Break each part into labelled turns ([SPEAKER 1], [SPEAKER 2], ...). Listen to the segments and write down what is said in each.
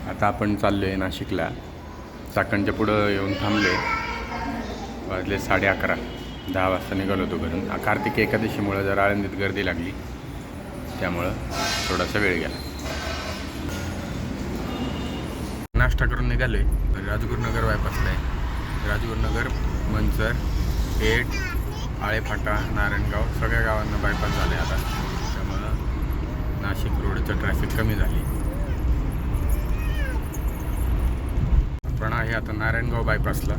[SPEAKER 1] आता आपण चाललो आहे नाशिकला. चाकणच्या पुढं येऊन थांबले. वाजले 11:30. 10 वाजता निघालो होतो घरून. कार्तिक एकादशीमुळं जरा आळंदीत गर्दी लागली, त्यामुळं थोडासा वेळ गेला. नाश्ता करून निघालो आहे. राजगुरुनगर बायपासला आहे. राजगुरुनगर, मंचर, पेठ, आळेफाटा, नारायणगाव सगळ्या गावांना बायपास झाले आता. त्यामुळं नाशिक रोडचं ट्रॅफिक कमी झाली. पण आहे आता नारायणगाव बायपासला.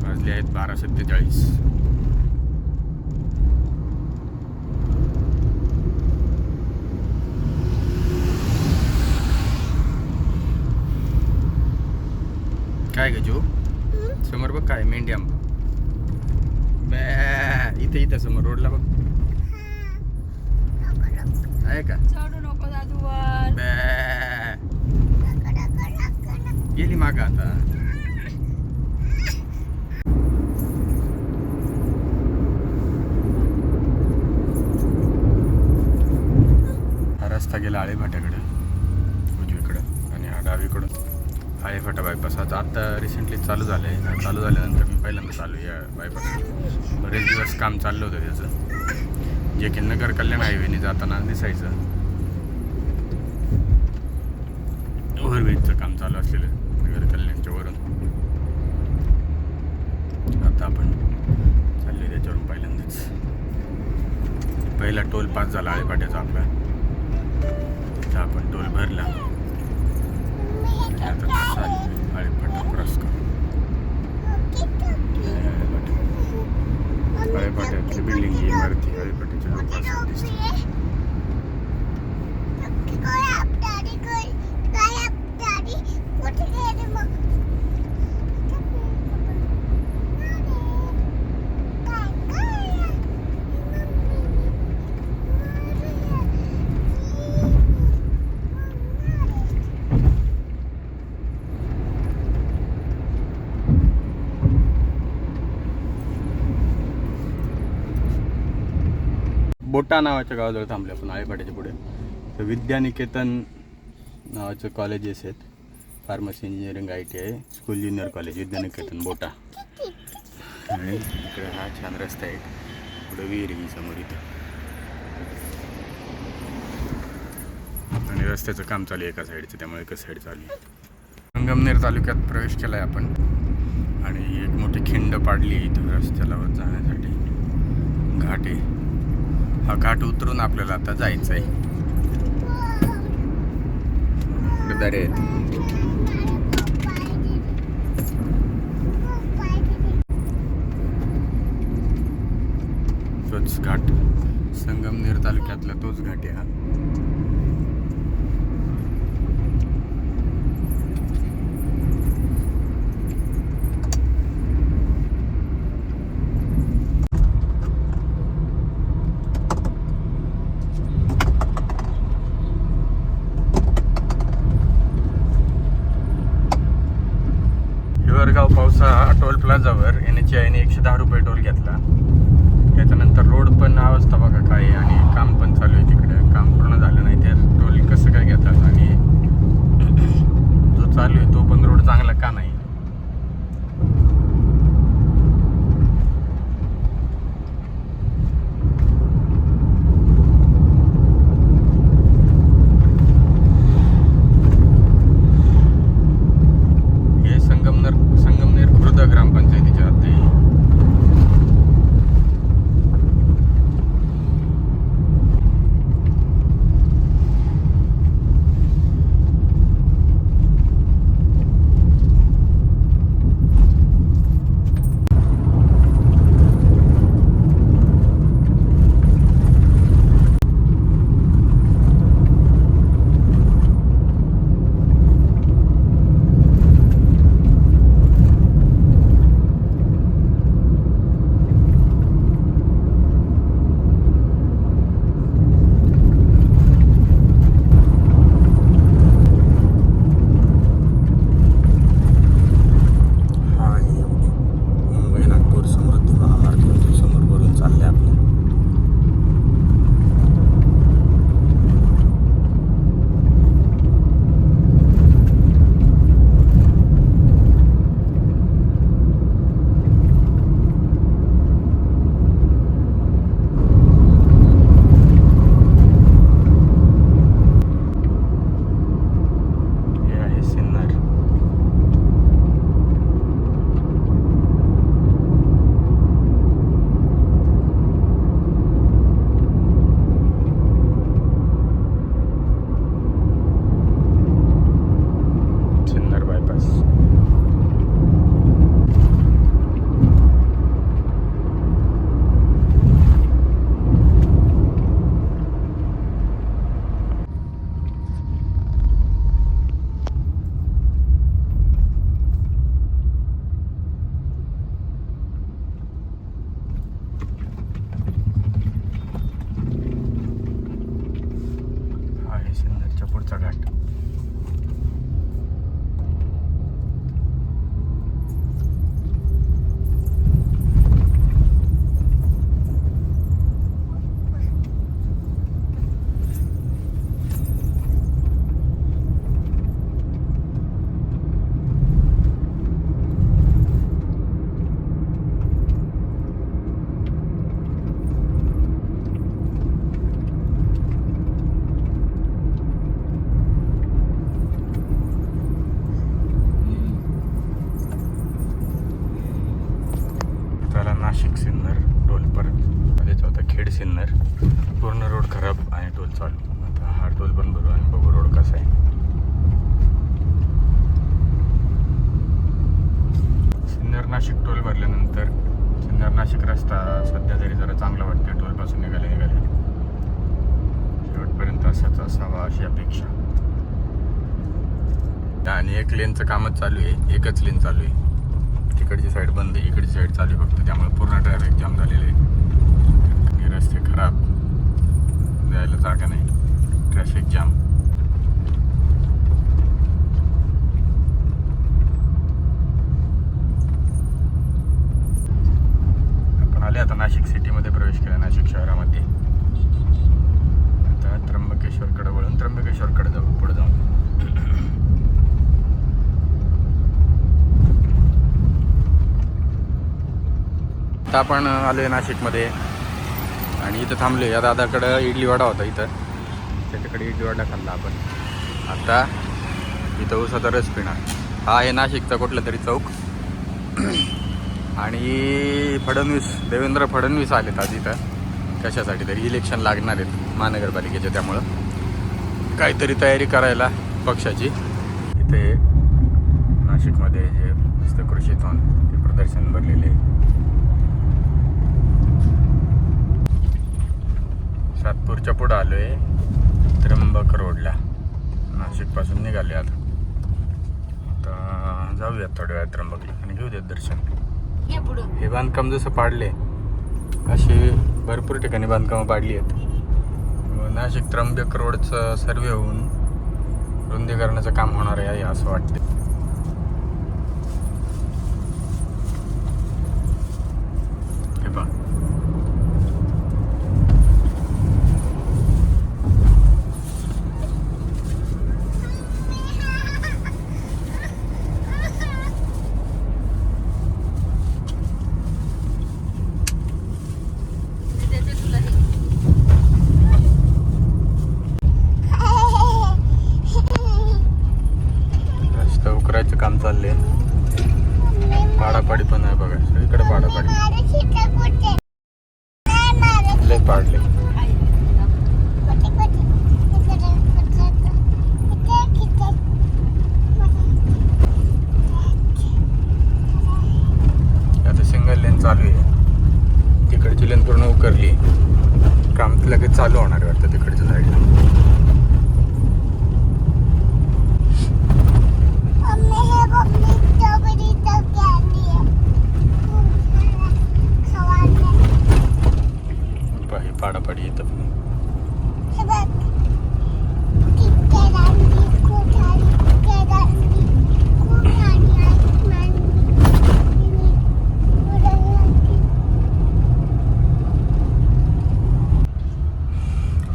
[SPEAKER 1] वाजले आहेत 12:47. काय ग जो समोर बघ, काय मेंढी आंबा. इथे इथं समोर रोडला बघ, आहे का? गेली माग आता. हा रस्ता गेला आळेफाट्याकडे उजवीकडं आणि हा डावीकडून आळेफाटा बायपास. आता रिसेंटली चालू झालं आहे. चालू झाल्यानंतर मी पहिल्यांदा चालू या बायपास. बरेच दिवस काम चाललं होतं त्याचं, जे की नगर कल्याण हायवेने जाताना दिसायचं. ओव्हरब्रिजचं काम चालू असलेलं नगर कल्याणच्या वरून. आता आपण चाललो त्याच्यावरून पहिल्यांदाच. पहिला टोल पास झाला आळेफाट्याचा आपला. तिथं आपण टोल भरला. आता चालू आळेफाटा क्रॉस करून आळेफाट्यातली बिल्डिंग, इमारती आळेफाट्याच्या लोक दिसते. बोटा नावाच्या गावाजवळ थांबले आपण आळेफाट्याच्या पुढे. तर विद्यानिकेतन नावाचं कॉलेजेस आहेत. Pharmacy, engineering, ITI, school, junior college, Vidyaniketan बोटा. आणि इकडे हा छान रस्ता आहे. पुढे विहिरी समोर इथं. आणि रस्त्याचं काम चालू आहे एका साईडचं, त्यामुळे एका साईड चालू आहे. संगमनेर तालुक्यात प्रवेश केला आहे आपण. आणि एक मोठी खिंड पाडली आहे इथं रस्त्याला जाण्यासाठी. घाट आहे. हा घाट उतरून आपल्याला आता जायचं आहे. दरे आहेत. तोच घाट, संगमनेर तालुक्यातला तोच घाट आहे हा. हिवरगाव पावसा टोल प्लाझावर NHAI 110 रुपये टोल घेतला. त्याच्यानंतर रोड पण अवस्था बघा काय आहे. आणि काम पण चालू आहे तिकडे. काम पूर्ण झालं नाही तर टोल कसं काय घेतात. आणि जो चालू आहे तो पण रोड चांगला का नाही. संगमनेर खुर्द ग्रामपंचायतीच्या हद्दी. चालू. आता हा टोल पण भरू आणि बघू रोड कसा आहे. सिन्नर नाशिक टोल भरल्यानंतर सिन्नर नाशिक रस्ता सध्या तरी जरा चांगला वाटतं. टोलपासून निघाले शेवटपर्यंत असाच असावा अशी अपेक्षा. आणि एक लेनचं कामच चालू आहे, एकच लेन चालू आहे. तिकडची साईड बंद आहे, इकडची साईड चालू आहे फक्त. त्यामुळे पूर्ण ट्रॅफिक जाम झालेलं आहे. रस्ते खराब, जायला जागा नाही, ट्रॅफिक जाम. आपण आले आता नाशिक सिटीमध्ये प्रवेश केला, नाशिक शहरामध्ये. आता त्र्यंबकेश्वरकडे वळून त्र्यंबकेश्वरकडे जाऊ, पुढे जाऊ. आता आपण आलो आहे नाशिकमध्ये आणि इथं थांबलो. या दादाकडं इडली वडा होता, इथं त्याच्याकडे इडली वडा खाल्ला आपण. आता इथं उसाचा रस पिणार. हा आहे नाशिकचा कुठला तरी चौक. आणि देवेंद्र फडणवीस आलेत आज इथं कशासाठी तरी. इलेक्शन लागणार आहेत महानगरपालिकेच्या, त्यामुळं काहीतरी तयारी करायला पक्षाची. इथे नाशिकमध्ये हे मस्त कृषीतून ते प्रदर्शन भरलेले आहे. सातपूरच्या पुढं आलो आहे, त्र्यंबक रोडला. नाशिकपासून निघाले आता जाऊयात थोड्या वेळात त्र्यंबकला आणि घेऊ देत दर्शन. हे बांधकाम जसं पाडले अशी भरपूर ठिकाणी बांधकामं पाडली आहेत. नाशिक त्र्यंबक रोडचं सर्वे होऊन रुंदीकरणाचं काम होणार आहे असं वाटतं. हे पहा, काम चाललंय. पाडापाडी पण आहे बघा, सगळीकडे पाडापाडी लय पाडले. आता सिंगल लेन चालू आहे, तिकडची लेन पूर्ण उकरली. काम लगेच चालू होणार वाटतं तिकडच्या साईडला. पाडापाडी येतं.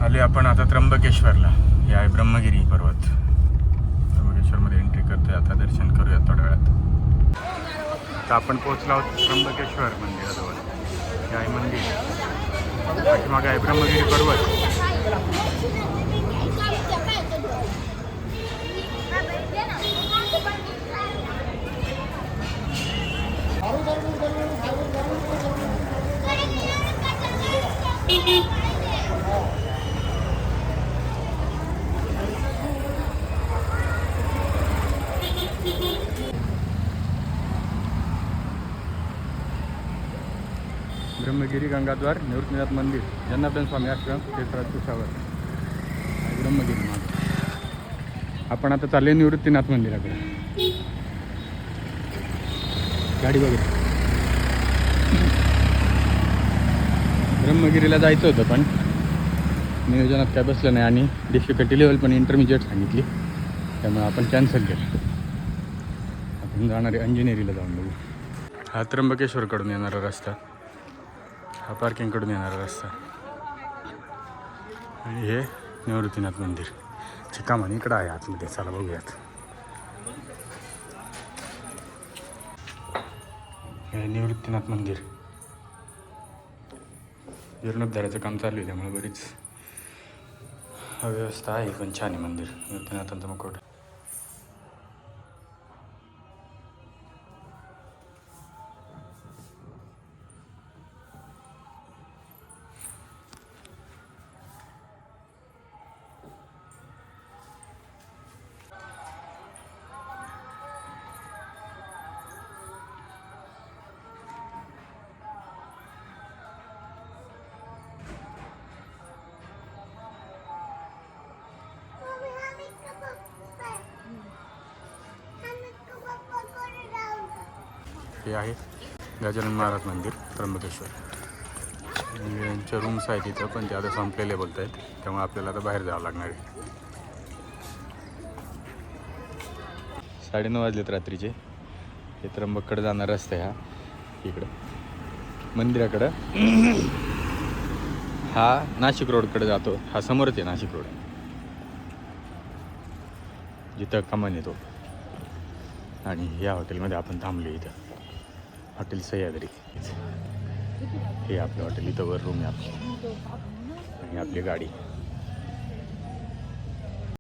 [SPEAKER 1] आले आपण आता त्र्यंबकेश्वरला. हे आहे ब्रह्मगिरी पर्वत. त्र्यंबकेश्वरमध्ये एंट्री करतोय आता. दर्शन करूया थोड्या वेळात. तर आपण पोहोचलो आहोत त्र्यंबकेश्वर मंदिराजवळ. हे आहे मंदिर, पाठीमागे आहे ब्रह्मगिरी पर्वत. ब्रह्मगिरी गंगाद्वार निवृत्तीनाथ मंदिर, जनार्दन स्वामी आश्रम, क्षेत्रात कुशावर, ब्रह्मगिरी मार्ग. आपण आता चालले निवृत्तीनाथ मंदिराकडे. गाडी बघा. ब्रह्मगिरीला जायचं होतं पण नियोजनात काय बसलं नाही आणि डिफिकल्टी लेवल पण इंटरमिजिएट सांगितली, त्यामुळे आपण कॅन्सल केलं. आपण जाणार आहे अंजनेरीला जाऊन बघू. हा त्र्यंबकेश्वरकडून येणारा रस्ता, हा पार्किंगकडून येणारा रस्ता आणि हे निवृत्तीनाथ मंदिर. चिकामणी इकडं आहे आतमध्ये. चला बघूयात. हे निवृत्तीनाथ मंदिर. जीर्णोद्धाराचं काम चालू आहे त्यामुळे बरीच अव्यवस्था आहे, पण छान आहे मंदिर. निवृत्तीनाथांचा मुखवटा. हे आहे गजानन महाराज मंदिर त्र्यंबकेश्वर. यांच्या रूम्स आहेत इथं, पण ते आता संपलेले बोलत आहेत, त्यामुळे आपल्याला आता बाहेर जावं लागणार आहे. 9:30 वाजलेत रात्रीचे. हे त्र्यंबककडे जाणार रस्ता आहे हा, इकडं मंदिराकडं. हा नाशिक रोडकडे जातो, हा समोरच आहे नाशिक रोड, जिथं कमान येतो. आणि या हॉटेलमध्ये आपण थांबलो इथं, हॉटेल सह्याद्री. हे आपलं हॉटेल, इथं वर रूम आहे आपली आणि आपली गाडी.